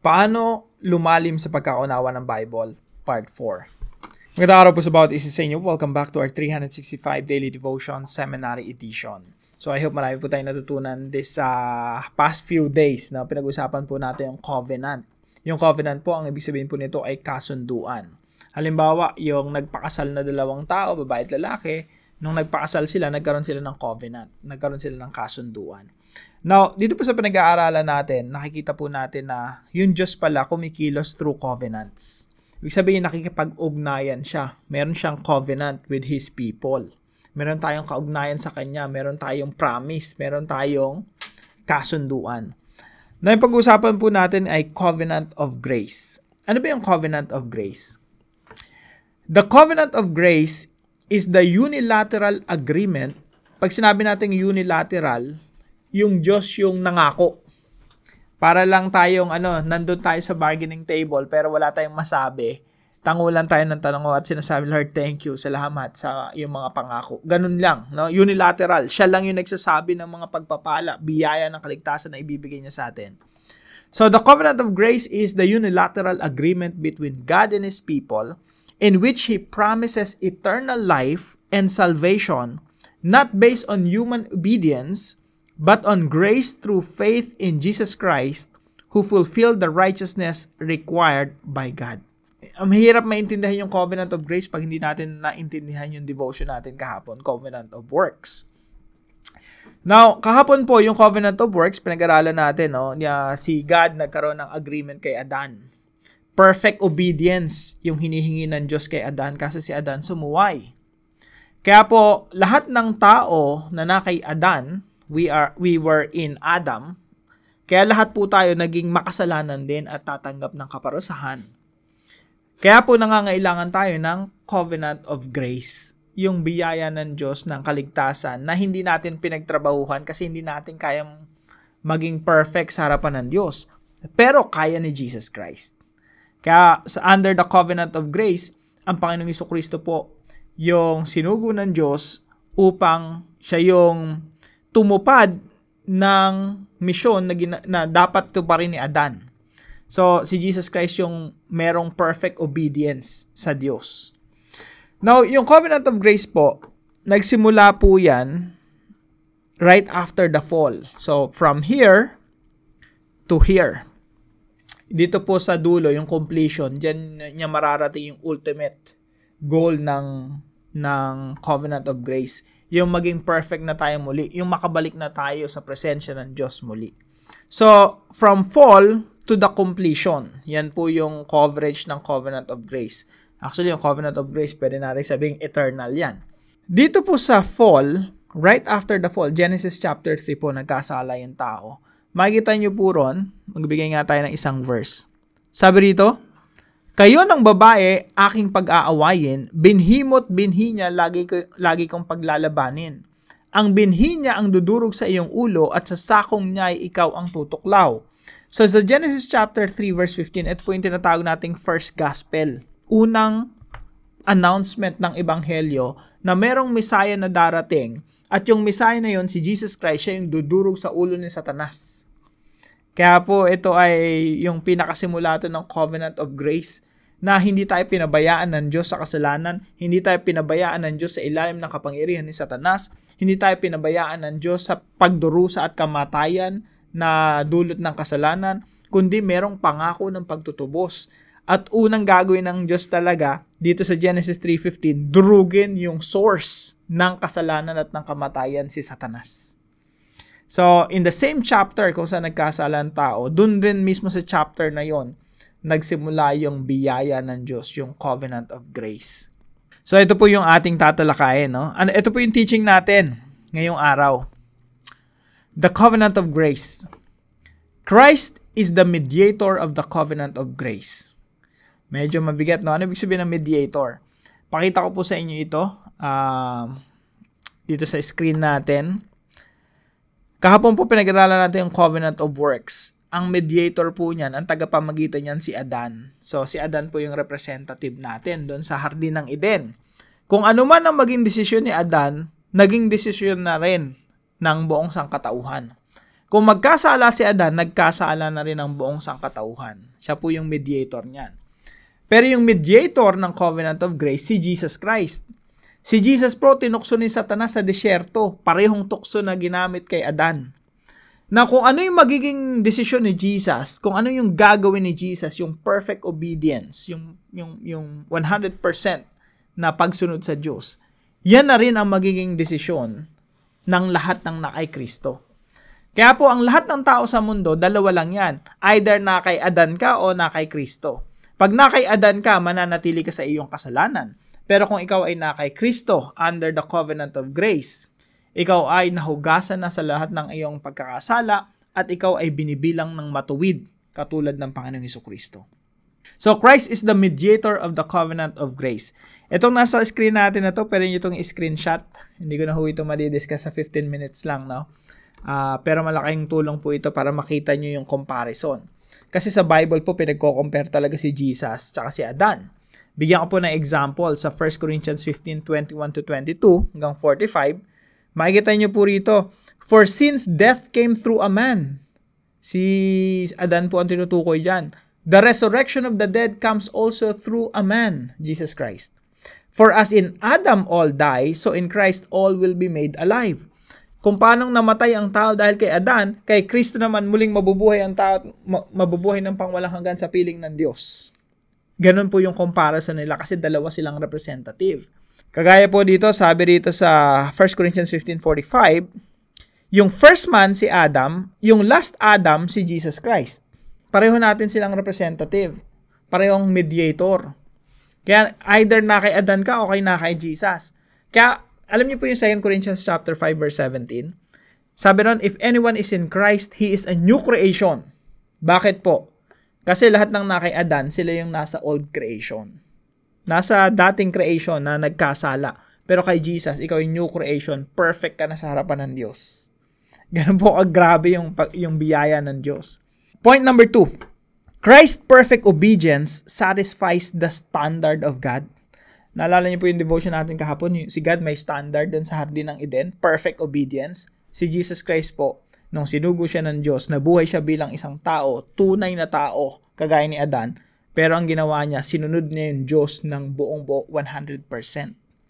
Paano lumalim sa pagkaunawa ng Bible? Part 4. Magandang araw po sa bawat isa sa inyo. Welcome back to our 365 Daily Devotion Seminary Edition. So I hope marami po tayong natutunan this past few days na pinag-usapan po natin yung covenant. Yung covenant po, ang ibig sabihin po nito ay kasunduan. Halimbawa, yung nagpakasal na dalawang tao, babae at lalaki, nung nagpakasal sila, nagkaroon sila ng covenant. Nagkaroon sila ng kasunduan. Now, dito po sa pinag-aaralan natin, nakikita po natin na yung Diyos pala kumikilos through covenants. Ibig sabihin, nakikipag-ugnayan siya. Meron siyang covenant with His people. Meron tayong kaugnayan sa Kanya. Meron tayong promise. Meron tayong kasunduan. Na yung pag-uusapan po natin ay covenant of grace. Ano ba yung covenant of grace? The covenant of grace is the unilateral agreement. Pag sinabi natin unilateral, yung Diyos yung nangako. Para lang tayong nandun tayo sa bargaining table pero wala tayong masabi. Tangulan tayo ng tanong at sinasabi, Lord, thank you, salamat sa yung mga pangako. Ganun lang, no? Unilateral. Siya lang yung nagsasabi ng mga pagpapala, biyaya ng kaligtasan na ibibigay niya sa atin. So the covenant of grace is the unilateral agreement between God and His people in which He promises eternal life and salvation not based on human obedience but on grace through faith in Jesus Christ who fulfilled the righteousness required by God. Ang mahirap maintindihan yung covenant of grace pag hindi natin naintindihan yung devotion natin kahapon, covenant of works. Now, kahapon po yung covenant of works, pinag-aralan natin, si God nagkaroon ng agreement kay Adan. Perfect obedience yung hinihingi ng Diyos kay Adan kasi si Adan sumuway. Kaya po, lahat ng tao na kay Adan, we were in Adam, kaya lahat po tayo naging makasalanan din at tatanggap ng kaparusahan. Kaya po nangangailangan tayo ng covenant of grace, yung biyaya ng Diyos ng kaligtasan na hindi natin pinagtrabahuhan kasi hindi natin kayang maging perfect sa harapan ng Diyos. Pero kaya ni Jesus Christ. Kaya under the covenant of grace, ang Panginoong Jesucristo po yung sinugo ng Diyos upang siya yung tumupad ng misyon na dapat tuparin ni Adan. So, si Jesus Christ yung merong perfect obedience sa Diyos. Now, yung covenant of grace po, nagsimula po yan right after the fall. So, from here to here. Dito po sa dulo, yung completion, diyan niya mararating yung ultimate goal ng covenant of grace. Yung maging perfect na tayo muli, yung makabalik na tayo sa presensya ng Diyos muli. So, from fall to the completion, yan po yung coverage ng covenant of grace. Actually, yung covenant of grace, pwede natin sabing eternal yan. Dito po sa fall, right after the fall, Genesis chapter 3 po, nagkasala yung tao. Makikita nyo po ron, magbigay nga tayo ng isang verse. Sabi rito, kayo ng babae, aking pag-aawayin, binhimo't binhi niya, lagi kong paglalabanin. Ang binhi niya ang dudurog sa iyong ulo at sa sakong niya ay ikaw ang tutuklaw. So sa Genesis chapter 3 verse 15, ito po yung tinatawag nating first gospel. Unang announcement ng ebanghelyo na merong Messiah na darating at yung Messiah na yon si Jesus Christ, siya yung dudurog sa ulo ni Satanas. Kaya po ito ay yung pinakasimulato ng covenant of grace na hindi tayo pinabayaan ng Diyos sa kasalanan, hindi tayo pinabayaan ng Diyos sa ilalim ng kapangyarihan ni Satanas, hindi tayo pinabayaan ng Diyos sa pagdurusa at kamatayan na dulot ng kasalanan, kundi merong pangako ng pagtutubos. At unang gagawin ng Diyos talaga, dito sa Genesis 3:15, durugin yung source ng kasalanan at ng kamatayan, si Satanas. So, in the same chapter kung saan nagkasala ang tao, dun rin mismo sa chapter na yon, nagsimula yung biyaya ng Diyos, yung covenant of grace. So, ito po yung ating tatalakayin, no? Ito po yung teaching natin ngayong araw. The covenant of grace. Christ is the mediator of the covenant of grace. Medyo mabigat, no? Ano ibig sabihin ng mediator? Pakita ko po sa inyo ito. Dito sa screen natin. Kahapon po pinag-aralan natin yung covenant of works. Ang mediator po niyan, ang tagapamagitan niyan si Adan. So, si Adan po yung representative natin doon sa Hardin ng Eden. Kung ano man ang maging desisyon ni Adan, naging desisyon na rin ng buong sangkatauhan. Kung magkasala si Adan, nagkasala na rin ang buong sangkatauhan. Siya po yung mediator niyan. Pero yung mediator ng Covenant of Grace, si Jesus Christ. Si Jesus po, tinukso ni Satanas sa disyerto. Parehong tukso na ginamit kay Adan. Na kung ano yung magiging desisyon ni Jesus, kung ano yung gagawin ni Jesus, yung perfect obedience, yung 100% na pagsunod sa Diyos, yan na rin ang magiging desisyon ng lahat ng nakay Kristo. Kaya po, ang lahat ng tao sa mundo, dalawa lang yan. Either nakay Adan ka o nakay Kristo. Pag nakay Adan ka, mananatili ka sa iyong kasalanan. Pero kung ikaw ay nakay Kristo under the covenant of grace, ikaw ay nahugasan na sa lahat ng iyong pagkakasala at ikaw ay binibilang ng matuwid katulad ng Panginoong Hesukristo. So, Christ is the mediator of the covenant of grace. Itong nasa screen natin na to, pero nyo itong screenshot. Hindi ko na ito madidiscuss sa 15 minutes lang, no? Pero malaking tulong po ito para makita nyo yung comparison. Kasi sa Bible po, pinagko-compare talaga si Jesus tsaka si Adan. Bigyan ko po ng example sa 1 Corinthians 15:21-22 hanggang 45. Makikita nyo po rito, for since death came through a man, si Adan po ang tinutukoy dyan, the resurrection of the dead comes also through a man, Jesus Christ. For as in Adam all die, so in Christ all will be made alive. Kung paanong namatay ang tao dahil kay Adan, kay Kristo naman muling mabubuhay ang tao, mabubuhay ng pangwalang hanggan sa piling ng Diyos. Ganun po yung comparison nila kasi dalawa silang representative. Kagaya po dito, sabi rito sa 1 Corinthians 15:45, yung first man si Adam, yung last Adam si Jesus Christ. Pareho natin silang representative. Parehong mediator. Kaya either na kay Adan ka o kay na kay Jesus. Kaya alam niyo po yung 2 Corinthians chapter 5 verse 17. Sabi ron, if anyone is in Christ, he is a new creation. Bakit po? Kasi lahat ng na kay Adan, sila yung nasa old creation. Nasa dating creation na nagkasala. Pero kay Jesus, ikaw yung new creation. Perfect ka na sa harapan ng Diyos. Ganun po grabe yung biyaya ng Diyos. Point number 2. Christ's perfect obedience satisfies the standard of God. Naalala niyo po yung devotion natin kahapon. Si God may standard dun sa Hardin ng Eden. Perfect obedience. Si Jesus Christ po, nung sinugo siya ng Diyos, nabuhay siya bilang isang tao, tunay na tao, kagaya ni Adan. Pero ang ginawa niya, sinunod niya yung Diyos ng buong 100%.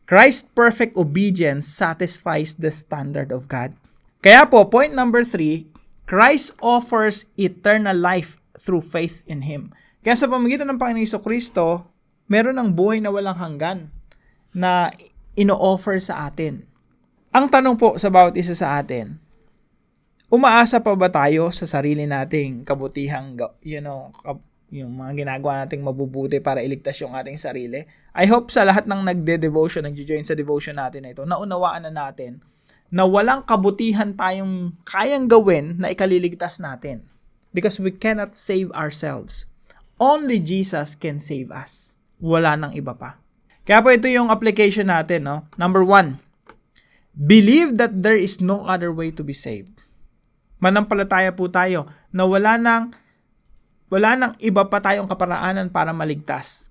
Christ's perfect obedience satisfies the standard of God. Kaya po, point number 3, Christ offers eternal life through faith in Him. Kaya sa pamamagitan ng Panginoong Hesukristo, meron ng buhay na walang hanggan na ino-offer sa atin. Ang tanong po sa bawat isa sa atin, umaasa pa ba tayo sa sarili nating kabutihang, yung mga ginagawa nating mabubuti para iligtas yung ating sarili? I hope sa lahat ng nagde-devotion, nag-join sa devotion natin na ito, naunawaan na natin na walang kabutihan tayong kayang gawin na ikaliligtas natin. Because we cannot save ourselves. Only Jesus can save us. Wala nang iba pa. Kaya po ito yung application natin, no? Number 1, believe that there is no other way to be saved. Manampalataya po tayo na wala nang iba pa tayong kaparaanan para maligtas.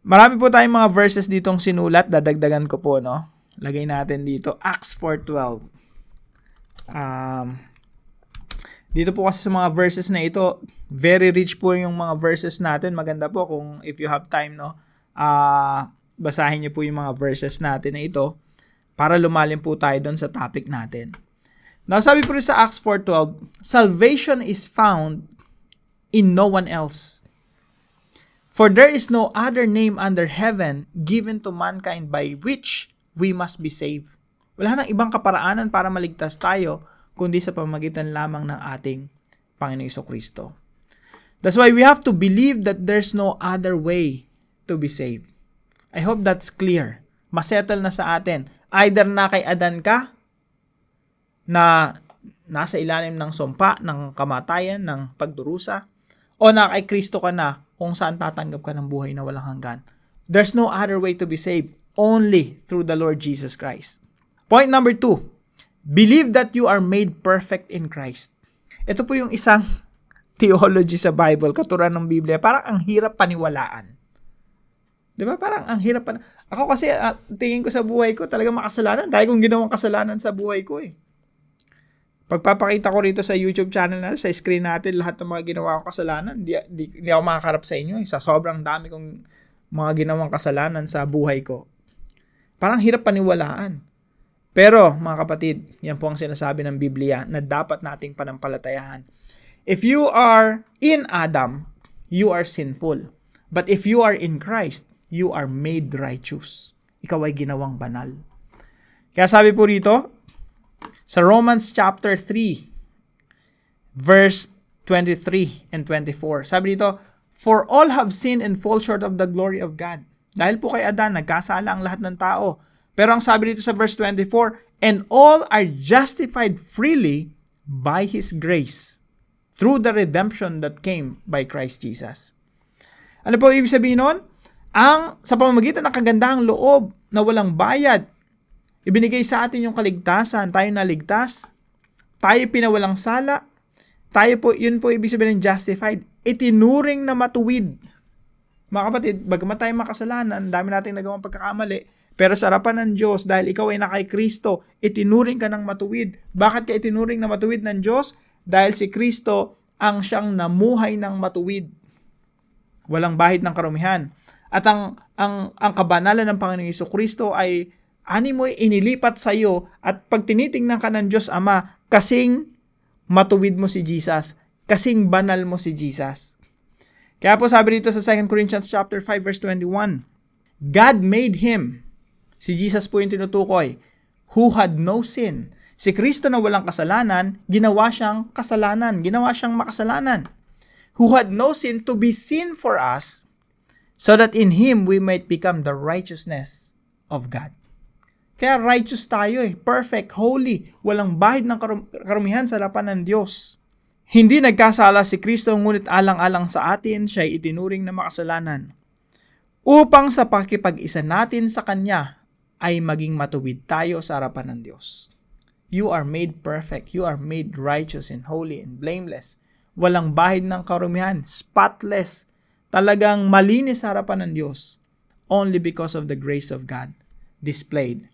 Marami po tayong mga verses ditong sinulat, dadagdagan ko po, no? Lagay natin dito, Acts 4:12. Dito po kasi sa mga verses na ito, very rich po yung mga verses natin. Maganda po kung if you have time, no, basahin niyo po yung mga verses natin na ito para lumalim po tayo doon sa topic natin. Now, sabi po rin sa Acts 4:12, salvation is found in no one else. For there is no other name under heaven given to mankind by which we must be saved. Wala nang ibang kaparaanan para maligtas tayo kundi sa pamamagitan lamang ng ating Panginoong Hesukristo. That's why we have to believe that there's no other way to be saved. I hope that's clear. Masettle na sa atin. Either na kay Adan ka, na nasa ilalim ng sumpa, ng kamatayan, ng pagdurusa, o na kay Kristo ka na kung saan tatanggap ka ng buhay na walang hanggan. There's no other way to be saved, only through the Lord Jesus Christ. Point number 2, believe that you are made perfect in Christ. Ito po yung isang theology sa Bible, katuruan ng Biblia. Parang ang hirap paniwalaan. Diba? Parang ang hirap Ako kasi, tingin ko sa buhay ko, talaga makasalanan. Dahil kong ginawang kasalanan sa buhay ko eh. Pagpapakita ko rito sa YouTube channel na sa screen natin lahat ng mga ginawa kong kasalanan, di ako makakarap sa inyo. Sa sobrang dami kong mga ginawang kasalanan sa buhay ko. Parang hirap paniwalaan. Pero, mga kapatid, yan po ang sinasabi ng Biblia na dapat nating panampalatayahan. If you are in Adam, you are sinful. But if you are in Christ, you are made righteous. Ikaw ay ginawang banal. Kaya sabi po rito, sa Romans chapter 3, verse 23 and 24, sabi dito, for all have sinned and fall short of the glory of God. Dahil po kay Adan, nagkasala ang lahat ng tao. Pero ang sabi dito sa verse 24, and all are justified freely by His grace through the redemption that came by Christ Jesus. Ano po ibig sabihin nun? Sa pamamagitan ng kagandahang loob na walang bayad, ibinigay sa atin yung kaligtasan, tayo naligtas, tayo pinawalang sala, tayo po, yun po ibig sabihin ng justified, itinuring na matuwid. Mga kapatid, bagamat tayo makasalanan, dami nating nagawang pagkakamali, pero sa harapan ng Diyos, dahil ikaw ay nakay Kristo, itinuring ka ng matuwid. Bakit ka itinuring na matuwid ng Diyos? Dahil si Kristo ang siyang namuhay ng matuwid. Walang bahid ng karumihan. At ang kabanalan ng Panginoong Jesucristo ay mo inilipat sa iyo at pag tinitingnan ka ng Diyos Ama, kasing matuwid mo si Jesus, kasing banal mo si Jesus. Kaya po sabi dito sa 2 Corinthians chapter 5 verse 21, God made Him, si Jesus po yung tinutukoy, who had no sin. Si Kristo na walang kasalanan, ginawa siyang kasalanan, ginawa siyang makasalanan. Who had no sin to be sin for us, so that in Him we might become the righteousness of God. Kaya righteous tayo perfect, holy, walang bahid ng karumihan sa harapan ng Diyos. Hindi nagkasala si Kristo, ngunit alang-alang sa atin, siya ay itinuring na makasalanan. Upang sa pakikipag-isa natin sa Kanya, ay maging matuwid tayo sa harapan ng Diyos. You are made perfect, you are made righteous and holy and blameless. Walang bahid ng karumihan, spotless, talagang malinis sa harapan ng Diyos, only because of the grace of God displayed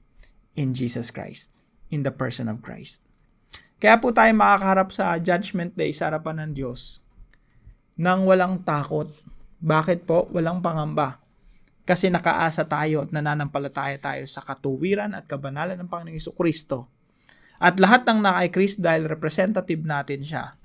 in Jesus Christ, in the person of Christ. Kaya po tayo makakaharap sa Judgment Day sa harapan ng Diyos nang walang takot. Bakit po? Walang pangamba. Kasi nakaasa tayo at nananampalataya tayo sa katuwiran at kabanalan ng Panginoong Jesucristo. At lahat ng nakay Kristo dahil representative natin siya.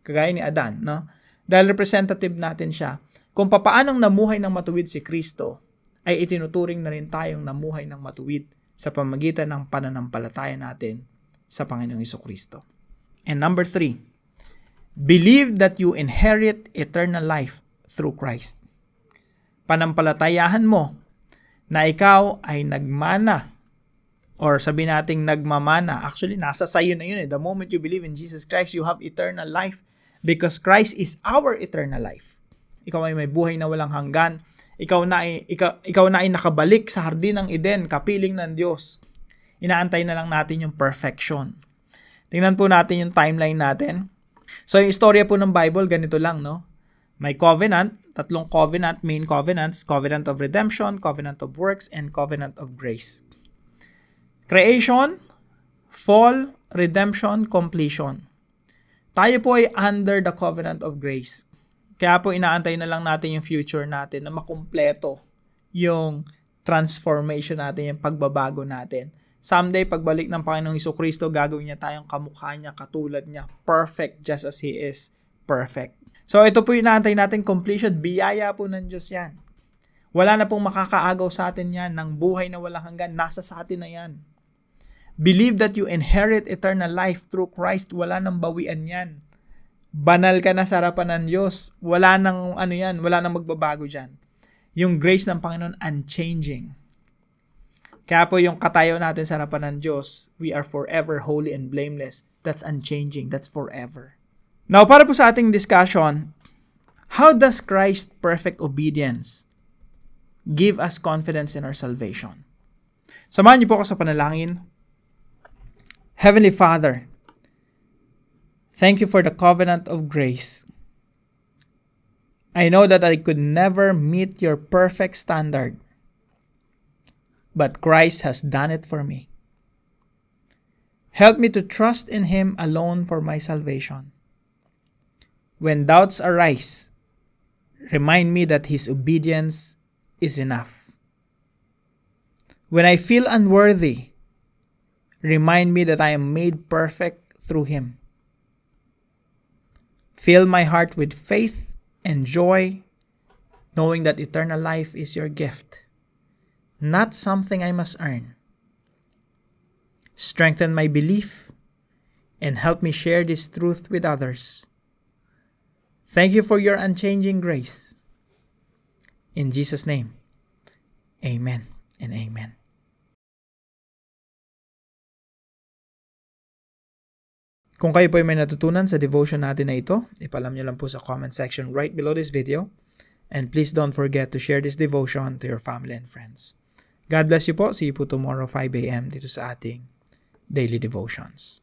Kagaya ni Adan, no? Dahil representative natin siya. Kung papaanong namuhay ng matuwid si Kristo, ay itinuturing na rin tayong namuhay ng matuwid sa pamagitan ng pananampalataya natin sa Panginoong Jesucristo. And number 3, believe that you inherit eternal life through Christ. Panampalatayahan mo na ikaw ay nagmana, or sabi nating nagmamana. Actually, nasa sayo na yun. The moment you believe in Jesus Christ, you have eternal life because Christ is our eternal life. Ikaw ay may buhay na walang hanggan. Ikaw na ay nakabalik sa hardin ng Eden, kapiling ng Diyos. Inaantay na lang natin yung perfection. Tingnan po natin yung timeline natin. So, yung istorya po ng Bible, ganito lang, no? May covenant, tatlong covenant, main covenants, covenant of redemption, covenant of works, and covenant of grace. Creation, fall, redemption, completion. Tayo po ay under the covenant of grace. Kaya po inaantay na lang natin yung future natin na makumpleto yung transformation natin, yung pagbabago natin. Someday, pagbalik ng Panginoong Jesucristo, gagawin niya tayong kamukha niya, katulad niya, perfect just as He is perfect. So ito po yung inaantay natin, completion, biyaya po ng Diyos yan. Wala na pong makakaagaw sa atin yan, ng buhay na walang hanggan, nasa sa atin na yan. Believe that you inherit eternal life through Christ, wala nang bawian yan. Banal ka na sa harapan ng Diyos. Wala nang wala nang magbabago diyan. Yung grace ng Panginoon unchanging. Kaya po yung katayo natin sa harapan ng Diyos, we are forever holy and blameless. That's unchanging. That's forever. Now, para po sa ating discussion, how does Christ's perfect obedience give us confidence in our salvation? Samahan niyo po ako sa panalangin. Heavenly Father, thank you for the covenant of grace. I know that I could never meet your perfect standard, but Christ has done it for me. Help me to trust in Him alone for my salvation. When doubts arise, remind me that His obedience is enough. When I feel unworthy, remind me that I am made perfect through Him. Fill my heart with faith and joy, knowing that eternal life is your gift, not something I must earn. Strengthen my belief and help me share this truth with others. Thank you for your unchanging grace. In Jesus' name, amen and amen. Kung kayo po ay may natutunan sa devotion natin na ito, ipalam nyo lang po sa comment section right below this video. And please don't forget to share this devotion to your family and friends. God bless you po. See you po tomorrow 5 a.m. dito sa ating Daily Devotions.